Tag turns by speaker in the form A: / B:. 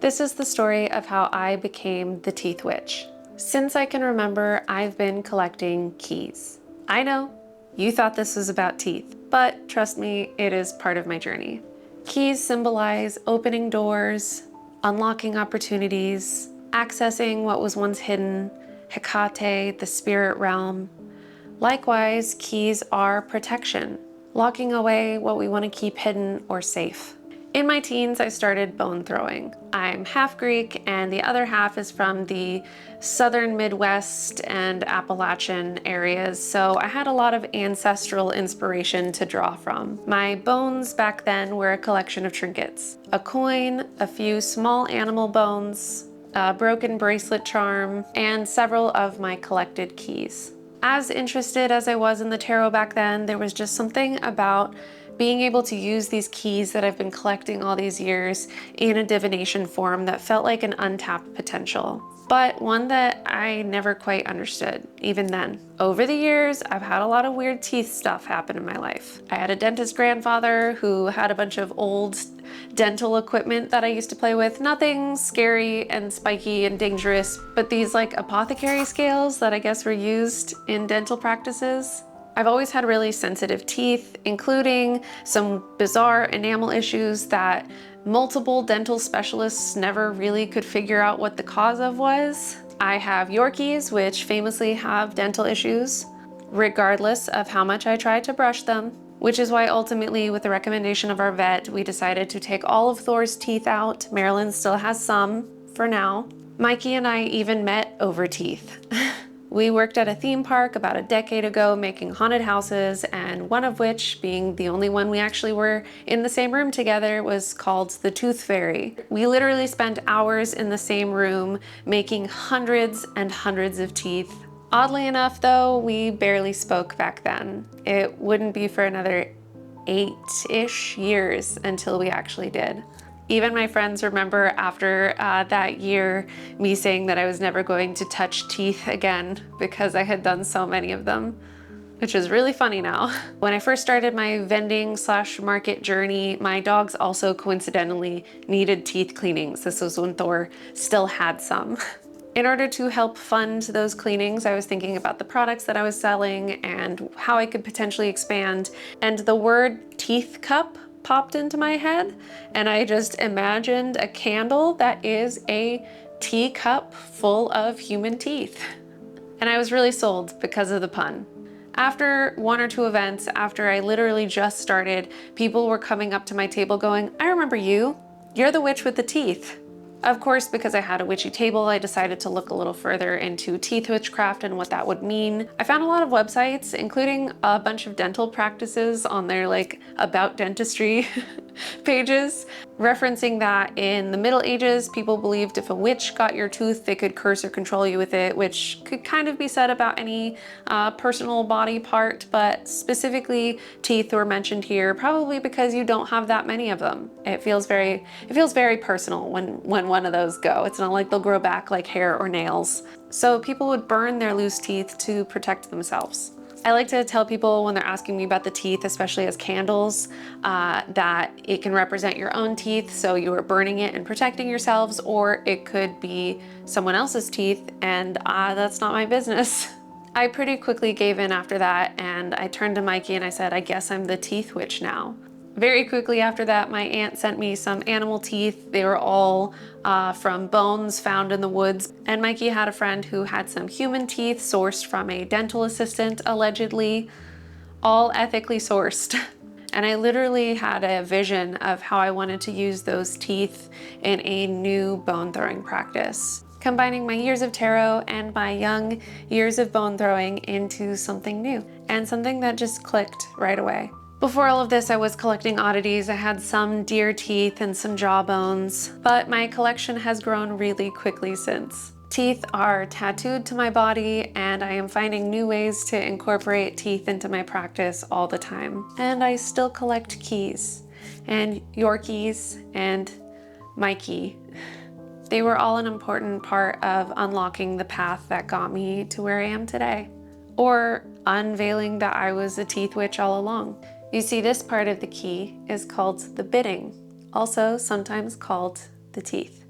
A: This is the story of how I became the teeth witch. Since I can remember, I've been collecting keys. I know, you thought this was about teeth, but trust me, it is part of my journey. Keys symbolize opening doors, unlocking opportunities, accessing what was once hidden, Hecate, the spirit realm. Likewise, keys are protection, locking away what we want to keep hidden or safe. In my teens, I started bone throwing. I'm half Greek, and the other half is from the southern Midwest and Appalachian areas, so I had a lot of ancestral inspiration to draw from. My bones back then were a collection of trinkets: a coin, a few small animal bones, a broken bracelet charm, and several of my collected keys. As interested as I was in the tarot back then, there was just something about being able to use these keys that I've been collecting all these years in a divination form that felt like an untapped potential, but one that I never quite understood, even then. Over the years, I've had a lot of weird teeth stuff happen in my life. I had a dentist grandfather who had a bunch of old dental equipment that I used to play with. Nothing scary and spiky and dangerous, but these like apothecary scales that I guess were used in dental practices. I've always had really sensitive teeth, including some bizarre enamel issues that multiple dental specialists never really could figure out what the cause of was. I have Yorkies, which famously have dental issues, regardless of how much I try to brush them, which is why ultimately, with the recommendation of our vet, we decided to take all of Thor's teeth out. Marilyn still has some for now. Mikey and I even met over teeth. We worked at a theme park about a decade ago making haunted houses, and one of which, being the only one we actually were in the same room together, was called the Tooth Fairy. We literally spent hours in the same room making hundreds and hundreds of teeth. Oddly enough though, we barely spoke back then. It wouldn't be for another 8-ish years until we actually did. Even my friends remember after that year me saying that I was never going to touch teeth again because I had done so many of them, which is really funny now. When I first started my vending/market journey, my dogs also coincidentally needed teeth cleanings. This was when Thor still had some. In order to help fund those cleanings, I was thinking about the products that I was selling and how I could potentially expand, and the word teeth cup popped into my head, and I just imagined a candle that is a teacup full of human teeth. And I was really sold because of the pun. After 1 or 2 events, after I literally just started, people were coming up to my table going, "I remember you. You're the witch with the teeth." Of course, because I had a witchy table, I decided to look a little further into teeth witchcraft and what that would mean. I found a lot of websites, including a bunch of dental practices on their like about dentistry pages, referencing that in the Middle Ages, people believed if a witch got your tooth, they could curse or control you with it, which could kind of be said about any personal body part, but specifically teeth were mentioned here, probably because you don't have that many of them. It feels very personal when one of those go. It's not like they'll grow back like hair or nails. So people would burn their loose teeth to protect themselves. I like to tell people when they're asking me about the teeth, especially as candles, that it can represent your own teeth, so you are burning it and protecting yourselves, or it could be someone else's teeth, and that's not my business. I pretty quickly gave in after that, and I turned to Mikey and I said, "I guess I'm the teeth witch now." Very quickly after that, my aunt sent me some animal teeth. They were all from bones found in the woods. And Mikey had a friend who had some human teeth sourced from a dental assistant, allegedly, all ethically sourced. And I literally had a vision of how I wanted to use those teeth in a new bone throwing practice, combining my years of tarot and my young years of bone throwing into something new, and something that just clicked right away. Before all of this, I was collecting oddities. I had some deer teeth and some jawbones, but my collection has grown really quickly since. Teeth are tattooed to my body, and I am finding new ways to incorporate teeth into my practice all the time. And I still collect keys, and Yorkies, and Mikey. They were all an important part of unlocking the path that got me to where I am today, or unveiling that I was a teeth witch all along. You see, this part of the key is called the bidding, also sometimes called the teeth.